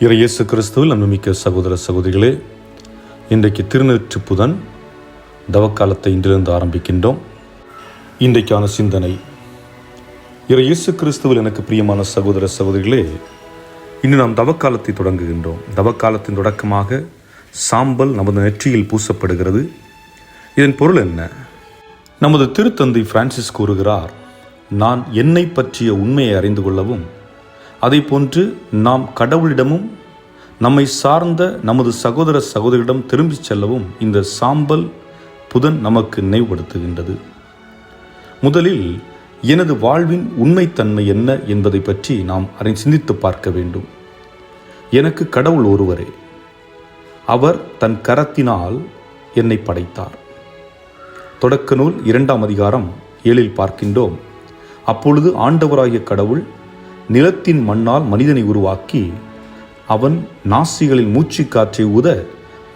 இயேசு கிறிஸ்துவில் அன்புமிக்க சகோதர சகோதரிகளே, இன்றைக்கு திருநெற்று புதன் தவக்காலத்தை இன்றிலிருந்து ஆரம்பிக்கின்றோம். இன்றைக்கான சிந்தனை: இயேசு கிறிஸ்துவில் எனக்கு பிரியமான சகோதர சகோதரிகளே, இன்று நாம் தவக்காலத்தை தொடங்குகின்றோம். தவக்காலத்தின் தொடக்கமாக சாம்பல் நமது நெற்றியில் பூசப்படுகிறது. இதன் பொருள் என்ன? நமது திருத்தந்தை பிரான்சிஸ் கூறுகிறார், நான் என்னை பற்றிய உண்மையை அறிந்து கொள்ளவும், அதை போன்று நாம் கடவுளிடமும் நம்மை சார்ந்த நமது சகோதர சகோதரியிடம் திரும்பிச் செல்லவும் இந்த சாம்பல் புதன் நமக்கு நினைவுபடுத்துகின்றது. முதலில் எனது வாழ்வின் உண்மைத்தன்மை என்ன என்பதை பற்றி நாம் சிந்தித்து பார்க்க வேண்டும். எனக்கு கடவுள் ஒருவரே. அவர் தன் கரத்தினால் என்னை படைத்தார். தொடக்க நூல் 2ஆம் அதிகாரம் 7 பார்க்கின்றோம். அப்பொழுது ஆண்டவராகிய கடவுள் நிலத்தின் மண்ணால் மனிதனை உருவாக்கி, அவன் நாசிகளில் மூச்சு காற்றை ஊத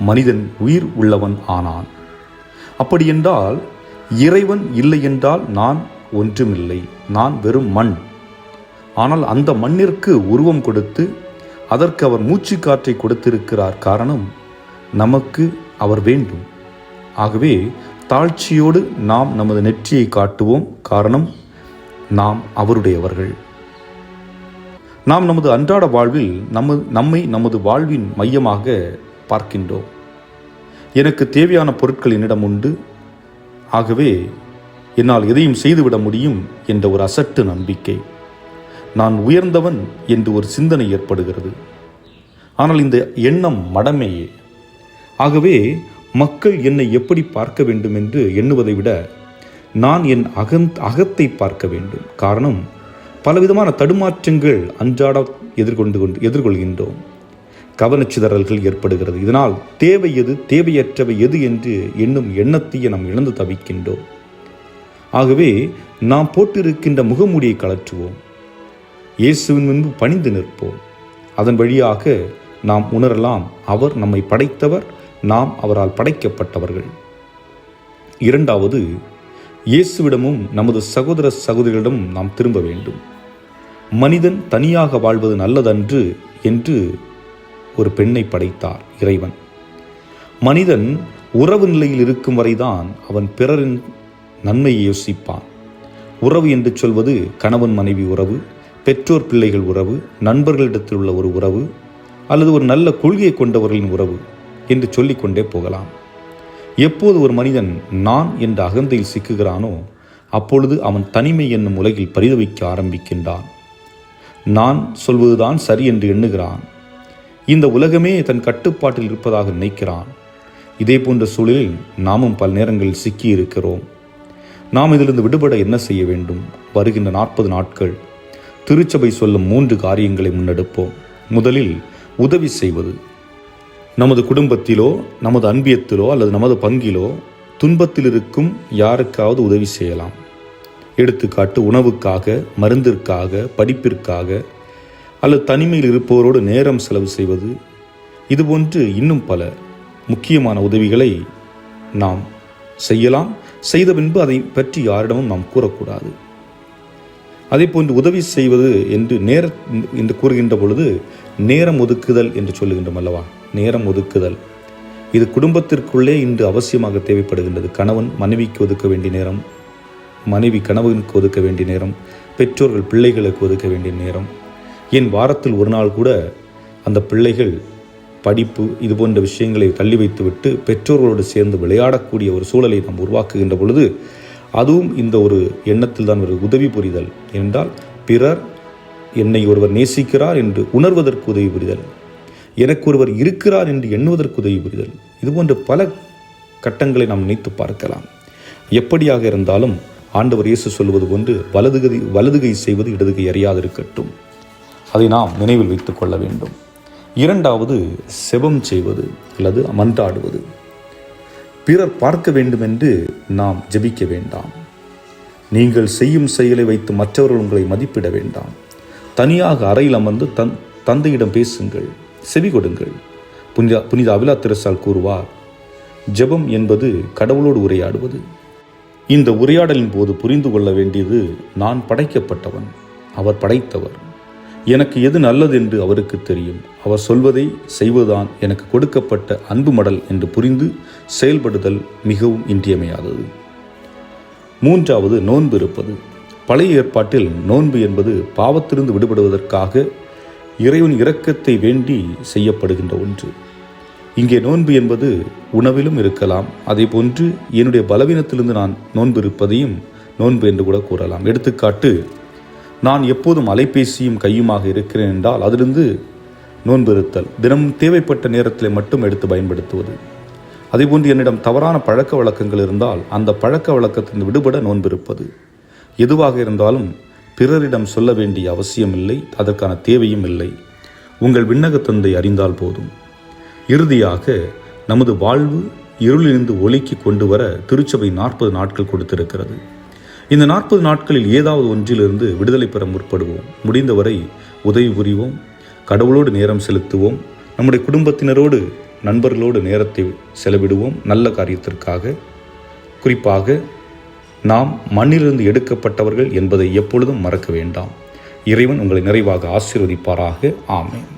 மனிதன் உயிர் உள்ளவன் ஆனான். அப்படியென்றால் இறைவன் இல்லை என்றால் நான் ஒன்றுமில்லை, நான் வெறும் மண். ஆனால் அந்த மண்ணிற்கு உருவம் கொடுத்து அதற்கு அவர் மூச்சு காற்றை கொடுத்திருக்கிறார். காரணம், நமக்கு அவர் வேண்டும். ஆகவே தாழ்ச்சியோடு நாம் நமது நெற்றியை காட்டுவோம். காரணம், நாம் அவருடையவர்கள். நாம் நமது அன்றாட வாழ்வில் நம்மை நமது வாழ்வின் மையமாக பார்க்கின்றோம். எனக்கு தேவையான பொருட்கள் என்னிடம் உண்டு, ஆகவே என்னால் எதையும் செய்துவிட முடியும் என்ற ஒரு அசட்டு நம்பிக்கை, நான் உயர்ந்தவன் என்று ஒரு சிந்தனை ஏற்படுகிறது. ஆனால் இந்த எண்ணம் மடமையே. ஆகவே மக்கள் என்னை எப்படி பார்க்க வேண்டும் என்று எண்ணுவதை விட நான் என் அகத்தை பார்க்க வேண்டும். காரணம், பலவிதமான தடுமாற்றங்கள் அன்றாட எதிர்கொள்கின்றோம். கவனச்சிதறல்கள் ஏற்படுகிறது. இதனால் தேவை எது, தேவையற்றவை எது என்று எண்ணும் எண்ணத்தையே நாம் இழந்து தவிக்கின்றோம். ஆகவே நாம் போட்டிருக்கின்ற முகமூடியை கழற்றுவோம். இயேசுவின் முன்பு பணிந்து நிற்போம். அதன் வழியாக நாம் உணரலாம், அவர் நம்மை படைத்தவர், நாம் அவரால் படைக்கப்பட்டவர்கள். இரண்டாவது, இயேசுவிடமும் நமது சகோதர சகோதரிகளிடம் நாம் திரும்ப வேண்டும். மனிதன் தனியாக வாழ்வது நல்லதன்று என்று ஒரு பெண்ணை படைத்தார் இறைவன். மனிதன் உறவு நிலையில் இருக்கும் வரைதான் அவன் பிறரின் நன்மையை யோசிப்பான். உறவு என்று சொல்வது கணவன் மனைவி உறவு, பெற்றோர் பிள்ளைகள் உறவு, நண்பர்களிடத்தில் உள்ள ஒரு உறவு, அல்லது ஒரு நல்ல கொள்கையை கொண்டவர்களின் உறவு என்று சொல்லிக்கொண்டே போகலாம். எப்போது ஒரு மனிதன் நான் என்ற அகந்தையில் சிக்குகிறானோ, அப்பொழுது அவன் தனிமை என்னும் உலகில் பரிதவிக்க ஆரம்பிக்கின்றான். நான் சொல்வதுதான் சரி என்று எண்ணுகிறான். இந்த உலகமே தன் கட்டுப்பாட்டில் இருப்பதாக நினைக்கிறான். இதே போன்ற சூழலில் நாமும் பல நேரங்களில் சிக்கி இருக்கிறோம். நாம் இதிலிருந்து விடுபட என்ன செய்ய வேண்டும்? வருகின்ற 40 நாட்கள் திருச்சபை சொல்லும் 3 காரியங்களை முன்னெடுப்போம். முதலில் உதவி செய்வது. நமது குடும்பத்திலோ, நமது அன்பியத்திலோ அல்லது நமது பங்கிலோ துன்பத்தில் இருக்கும் யாருக்காவது உதவி செய்யலாம். எடுத்துக்காட்டு, உணவுக்காக, மருந்திற்காக, படிப்பிற்காக, அல்லது தனிமையில் இருப்பவரோடு நேரம் செலவு செய்வது. இதுபோன்று இன்னும் பல முக்கியமான உதவிகளை நாம் செய்யலாம். செய்த பின்பு அதை பற்றி யாரிடமும் நாம் கூறக்கூடாது. அதே போன்று உதவி செய்வது என்று கூறுகின்ற பொழுது நேரம் ஒதுக்குதல் என்று சொல்லுகின்றோம் அல்லவா? நேரம் ஒதுக்குதல், இது குடும்பத்திற்குள்ளே இன்று அவசியமாக தேவைப்படுகின்றது. கணவன் மனைவிக்கு ஒதுக்க வேண்டிய நேரம், மனைவி கணவனுக்கு ஒதுக்க வேண்டிய நேரம், பெற்றோர்கள் பிள்ளைகளுக்கு ஒதுக்க வேண்டிய நேரம். ஏன் வாரத்தில் ஒரு நாள் கூட அந்த பிள்ளைகள் படிப்பு இது போன்ற விஷயங்களை தள்ளி வைத்துவிட்டு பெற்றோர்களோடு சேர்ந்து விளையாடக்கூடிய ஒரு சூழலை நாம் உருவாக்குகின்ற பொழுது அதுவும் இந்த ஒரு எண்ணத்தில் தான் ஒரு உதவி புரிதல். என்றால் பிறர் என்னை ஒருவர் நேசிக்கிறார் என்று உணர்வதற்கு உதவி புரிதல், எனக்கு ஒருவர் இருக்கிறார் என்று எண்ணுவதற்கு உதவி புரிதல். இதுபோன்ற பல கட்டங்களை நாம் நினைத்து பார்க்கலாம். எப்படியாக இருந்தாலும் ஆண்டவர் இயேசு சொல்வது போன்று வலதுகை செய்வது இடதுகை அறியாது இருக்கட்டும். அதை நாம் நினைவில் வைத்துக் கொள்ள வேண்டும். இரண்டாவது, செபம் செய்வது அல்லது மன்றாடுவது. பிறர் பார்க்க வேண்டும் என்று நாம் ஜெபிக்க வேண்டாம். நீங்கள் செய்யும் செயலை வைத்து மற்றவர்கள் உங்களை மதிப்பிட வேண்டாம். தனியாக அறையில் அமர்ந்து தந்தையிடம் பேசுங்கள், செவி கொடுங்கள். புனித அவிலா தெரசால் கூறுவார், ஜெபம் என்பது கடவுளோடு உரையாடுவது. இந்த உரையாடலின் போது புரிந்து கொள்ள வேண்டியது, நான் படைக்கப்பட்டவன், அவர் படைத்தவர். எனக்கு எது நல்லது என்று அவருக்கு தெரியும். அவர் சொல்வதை செய்வதுதான் எனக்கு கொடுக்கப்பட்ட அன்பு மடல் என்று புரிந்து செயல்படுதல் மிகவும் இன்றியமையாதது. 3வது, நோன்பு இருப்பது. பழைய ஏற்பாட்டில் நோன்பு என்பது பாவத்திலிருந்து விடுபடுவதற்காக இறைவன் இரக்கத்தை வேண்டி செய்யப்படுகின்ற ஒன்று. இங்கே நோன்பு என்பது உணவிலும் இருக்கலாம். அதே போன்று என்னுடைய பலவீனத்திலிருந்து நான் நோன்பு இருப்பதையும் நோன்பு என்று கூட கூறலாம். எடுத்துக்காட்டு, நான் எப்போதும் அலைபேசியும் கையுமாக இருக்கிறேன் என்றால் அதிலிருந்து நோன்பு இருத்தல். தினமும் தேவைப்பட்ட நேரத்தில் மட்டும் எடுத்து பயன்படுத்துவது. அதேபோன்று என்னிடம் தவறான பழக்க வழக்கங்கள் இருந்தால் அந்த பழக்க வழக்கத்திலிருந்து விடுபட நோன்பு இருப்பது. எதுவாக இருந்தாலும் பிறரிடம் சொல்ல வேண்டிய அவசியமில்லை, அதற்கான தேவையும் இல்லை. உங்கள் விண்ணக தந்தை அறிந்தால் போதும். இறுதியாக, நமது வாழ்வு இருளிலிருந்து ஒளிக்கு கொண்டு வர திருச்சபை 40 நாட்கள் கொடுத்திருக்கிறது. இந்த 40 நாட்களில் ஏதாவது ஒன்றிலிருந்து விடுதலை பெற முற்படுவோம். முடிந்தவரை உதவி புரிவோம், கடவுளோடு நேரம் செலுத்துவோம், நம்முடைய குடும்பத்தினரோடு நண்பர்களோடு நேரத்தை செலவிடுவோம் நல்ல காரியத்திற்காக. குறிப்பாக நாம் மண்ணிலிருந்து எடுக்கப்பட்டவர்கள் என்பதை எப்பொழுதும் மறக்க வேண்டாம். இறைவன் உங்களை நிறைவாக ஆசீர்வதிப்பாராக. ஆமென்.